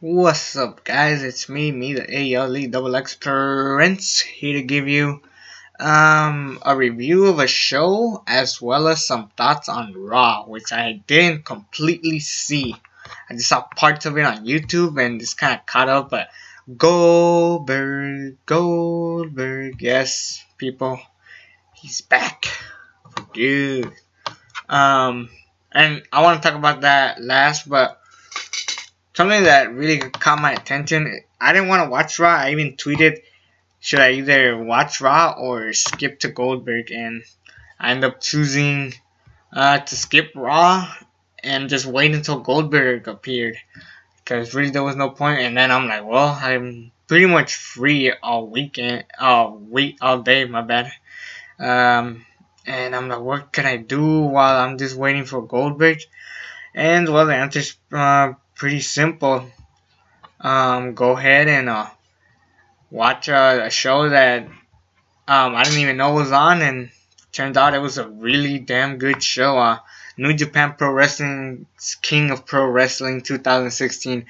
What's up, guys? It's me, the ALE Prince, here to give you a review of a show as well as some thoughts on Raw, which I didn't completely see. I just saw parts of it on YouTube and just kind of caught up. But Goldberg, yes, people, he's back for good. And I want to talk about that last, but something that really caught my attention. I didn't want to watch Raw. I even tweeted, should I either watch Raw or skip to Goldberg? And I ended up choosing to skip Raw and just wait until Goldberg appeared. Because really there was no point. And then I'm like, well, I'm pretty much free all weekend, all day, my bad. And I'm like, what can I do while I'm just waiting for Goldberg? And well, the answer's pretty simple. Go ahead and watch a show that I didn't even know was on, and turned out it was a really damn good show. New Japan Pro Wrestling's King of Pro Wrestling 2016.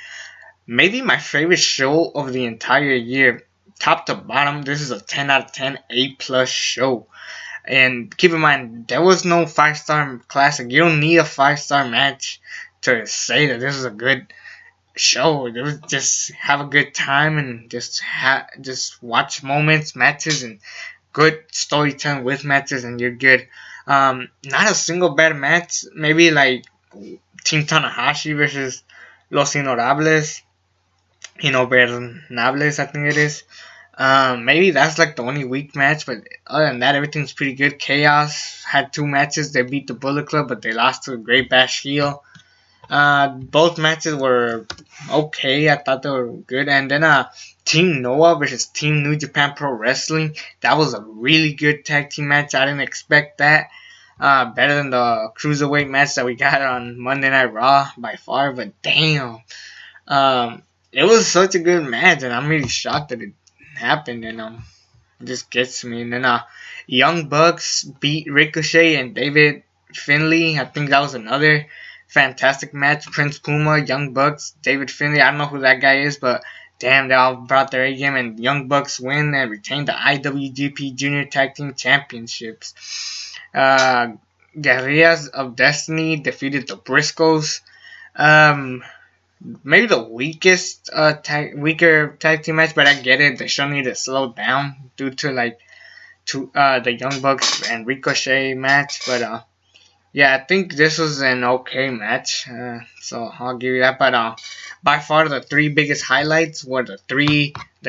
Maybe my favorite show of the entire year. Top to bottom, this is a 10 out of 10 A+ show. And keep in mind, there was no 5-star classic. You don't need a 5-star match to say that this is a good show. It was just have a good time and just watch moments, matches, and good storytelling with matches, and you're good. Not a single bad match. Maybe like Team Tanahashi versus Los Innorables, Innobernables, I think it is. Maybe that's like the only weak match, but other than that, everything's pretty good. Chaos had 2 matches. They beat the Bullet Club, but they lost to a Great Bash heel. Both matches were okay. I thought they were good. And then Team Noah versus Team New Japan Pro Wrestling. That was a really good tag team match. I didn't expect that. Better than the Cruiserweight match that we got on Monday Night Raw by far. But damn. It was such a good match, and I'm really shocked that it happened, and it just gets me. And then Young Bucks beat Ricochet and David Finlay. I think that was another fantastic match. Prince Puma, Young Bucks, David Finlay. I don't know who that guy is, but damn, they all brought their A game, and Young Bucks win and retain the IWGP Junior Tag Team Championships. Guerrillas of Destiny defeated the Briscoes. Maybe the weaker tag team match, but I get it. The show needed to slow down due to the Young Bucks and Ricochet match. But yeah, I think this was an okay match. So I'll give you that. But by far the 3 biggest highlights were the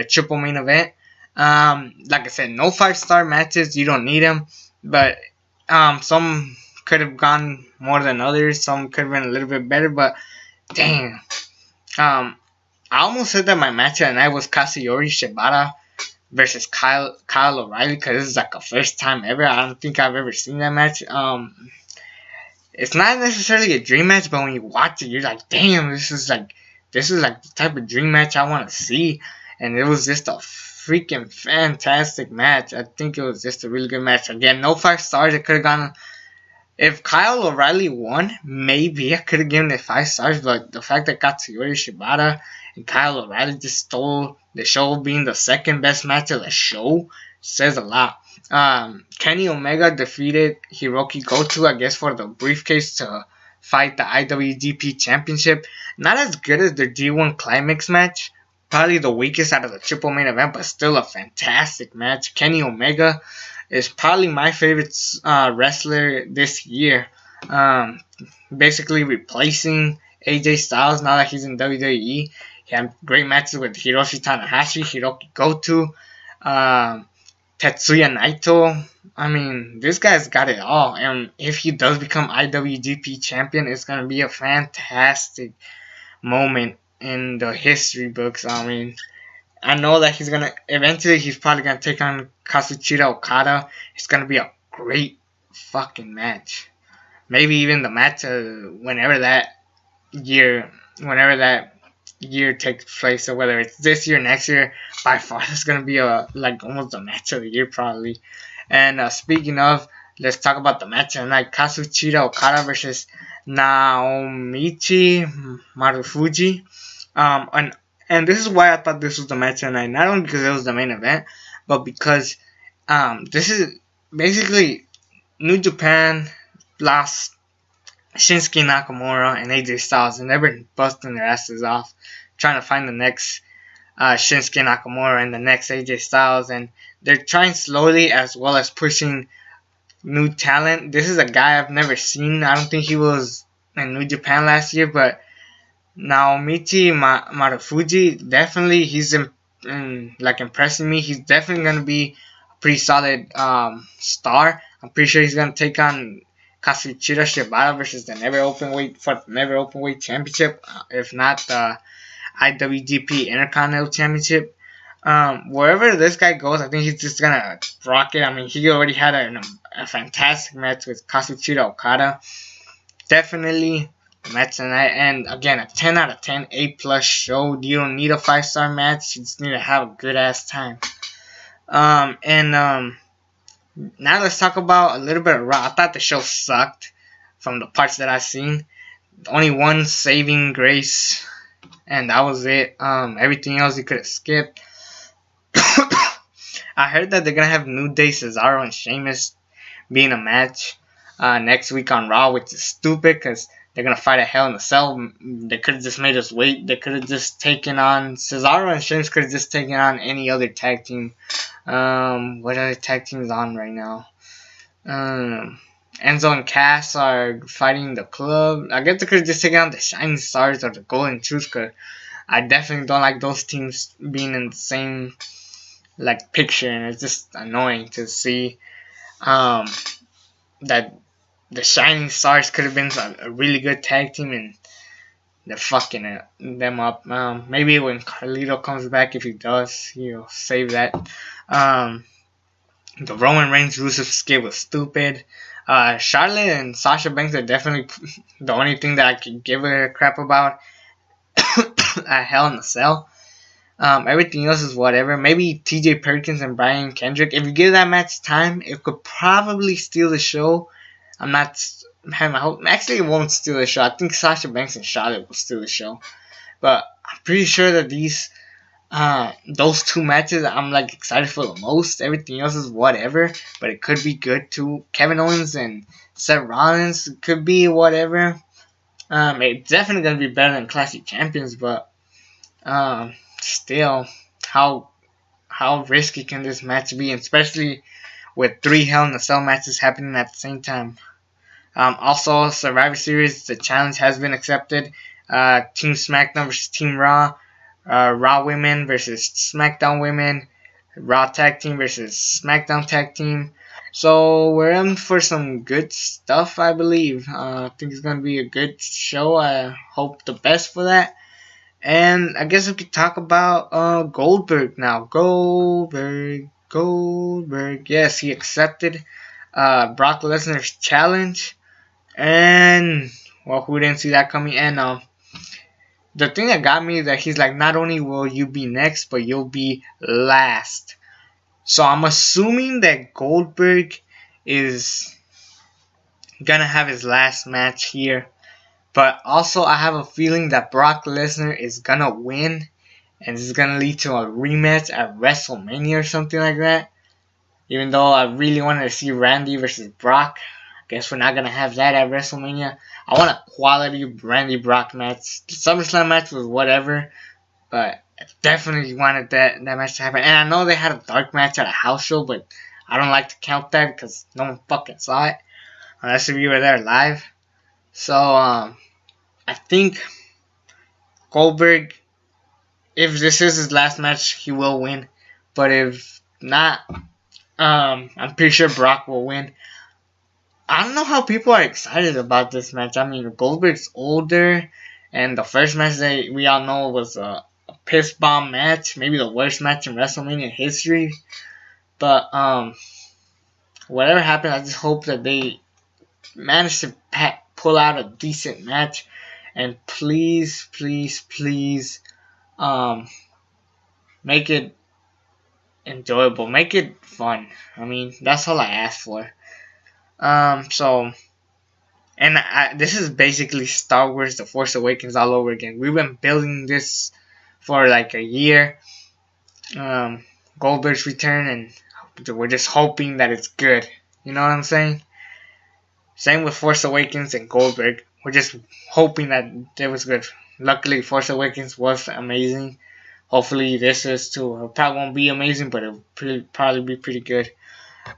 triple main event. Like I said, no 5-star matches. You don't need them. But some could have gone more than others. Some could have been a little bit better. But damn. I almost said that my match of the night was Katsuyori Shibata versus Kyle O'Reilly, because this is like a first time ever. I don't think I've ever seen that match. It's not necessarily a dream match, but when you watch it, you're like, damn, this is like the type of dream match I want to see. And it was just a freaking fantastic match. I think it was just a really good match. Again, no 5 stars. It could have gone. If Kyle O'Reilly won, maybe I could have given it 5 stars, but the fact that Katsuyori Shibata and Kyle O'Reilly just stole the show, being the second best match of the show, says a lot. Kenny Omega defeated Hiroki Goto, I guess, for the briefcase to fight the IWGP Championship. Not as good as the G1 Climax match. Probably the weakest out of the triple main event, but still a fantastic match. Kenny Omega is probably my favorite wrestler this year. Basically replacing AJ Styles now that he's in WWE. He had great matches with Hiroshi Tanahashi, Hiroki Goto, Tetsuya Naito. I mean, this guy's got it all. And if he does become IWGP champion, it's going to be a fantastic moment in the history books. I mean, I know that he's probably going to take on Kazuchika Okada. It's going to be a great fucking match. Maybe even the match whenever that year takes place, or whether it's this year, next year, by far it's going to be almost a match of the year probably. And speaking of, let's talk about the match tonight. Kazuchika Okada versus Naomichi Marufuji. And this is why I thought this was the match tonight. Not only because it was the main event, but because this is basically New Japan lost Shinsuke Nakamura and AJ Styles, and they've been busting their asses off trying to find the next Shinsuke Nakamura and the next AJ Styles, and they're trying slowly as well as pushing new talent. This is a guy I've never seen. I don't think he was in New Japan last year, but Naomichi Marufuji, definitely he's impressing me. He's definitely gonna be a pretty solid star. I'm pretty sure he's gonna take on Kazuchika Shibata versus the Never Openweight Championship, if not the IWGP Intercontinental Championship. Wherever this guy goes, I think he's just gonna rock it. I mean, he already had a fantastic match with Kazuchika Okada. Definitely the match tonight, and again, a 10 out of 10, A+ show. You don't need a 5-star match. You just need to have a good ass time. Now let's talk about a little bit of Raw. I thought the show sucked from the parts that I've seen. Only one saving grace, and that was it. Everything else you could have skipped. I heard that they're gonna have New Day, Cesaro, and Sheamus being a match next week on Raw, which is stupid because they're gonna fight a Hell in a Cell. They could have just made us wait. They could have just taken on Cesaro and Sheamus. Could have just taken on any other tag team. What other tag teams on right now? Enzo and Cass are fighting the Club. I guess they could have just taken on the Shining Stars or the Golden Truth. Cause I definitely don't like those teams being in the same picture, and it's just annoying to see that the Shining Stars could have been a really good tag team, and they're fucking them up. Maybe when Carlito comes back, if he does, he'll save that. The Roman Reigns Rusev skit was stupid. Charlotte and Sasha Banks are definitely the only thing that I can give a crap about at Hell in a Cell. Everything else is whatever. Maybe TJ Perkins and Brian Kendrick. If you give that match time, it could probably steal the show. I'm not having my hope. Actually, it won't steal the show. I think Sasha Banks and Charlotte will steal the show. But I'm pretty sure that those two matches I'm excited for the most. Everything else is whatever. But it could be good too. Kevin Owens and Seth Rollins could be whatever. It's definitely gonna be better than Classic Champions, but still, how risky can this match be, especially with 3 Hell in a Cell matches happening at the same time? Also, Survivor Series, the challenge has been accepted. Team SmackDown versus Team Raw, Raw Women versus SmackDown Women, Raw Tag Team versus SmackDown Tag Team. So we're in for some good stuff, I believe. I think it's gonna be a good show. I hope the best for that. And I guess we could talk about Goldberg now. Goldberg. Yes, he accepted Brock Lesnar's challenge. And, well, who didn't see that coming? And the thing that got me is that he's like, not only will you be next, but you'll be last. So I'm assuming that Goldberg is gonna have his last match here. But also, I have a feeling that Brock Lesnar is gonna win, and this is gonna lead to a rematch at WrestleMania or something like that. Even though I really wanted to see Randy versus Brock, I guess we're not gonna have that at WrestleMania. I want a quality Randy Brock match. The SummerSlam match was whatever, but I definitely wanted that match to happen. And I know they had a dark match at a house show, but I don't like to count that because no one fucking saw it, unless if you were there live. So, I think Goldberg, if this is his last match, he will win. But if not, I'm pretty sure Brock will win. I don't know how people are excited about this match. I mean, Goldberg's older, and the first match that we all know was a piss bomb match, maybe the worst match in WrestleMania history. But whatever happened, I just hope that they manage to pull out a decent match, and please make it enjoyable, make it fun. I mean, that's all I ask for. So And this is basically Star Wars The Force Awakens all over again. We've been building this for like a year. Goldberg's return, and we're just hoping that it's good. You know what I'm saying? Same with Force Awakens and Goldberg. We're just hoping that it was good. Luckily, Force Awakens was amazing. Hopefully, this is too. It probably won't be amazing, but it'll probably be pretty good.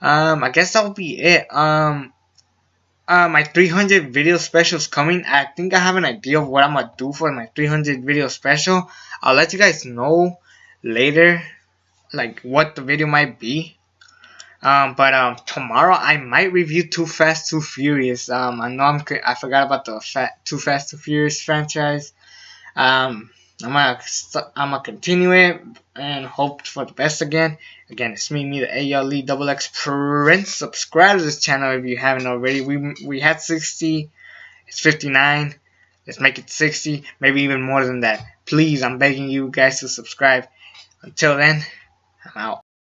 I guess that'll be it. My 300 video special is coming. I think I have an idea of what I'm gonna do for my 300 video special. I'll let you guys know later, like what the video might be. But tomorrow I might review Too Fast, Too Furious. I know I forgot about the Too Fast, Too Furious franchise. I'm gonna continue it and hope for the best again. Again, it's me, the ALE Prince. Subscribe to this channel if you haven't already. We had 60, it's 59. Let's make it 60, maybe even more than that. Please, I'm begging you guys to subscribe. Until then, I'm out.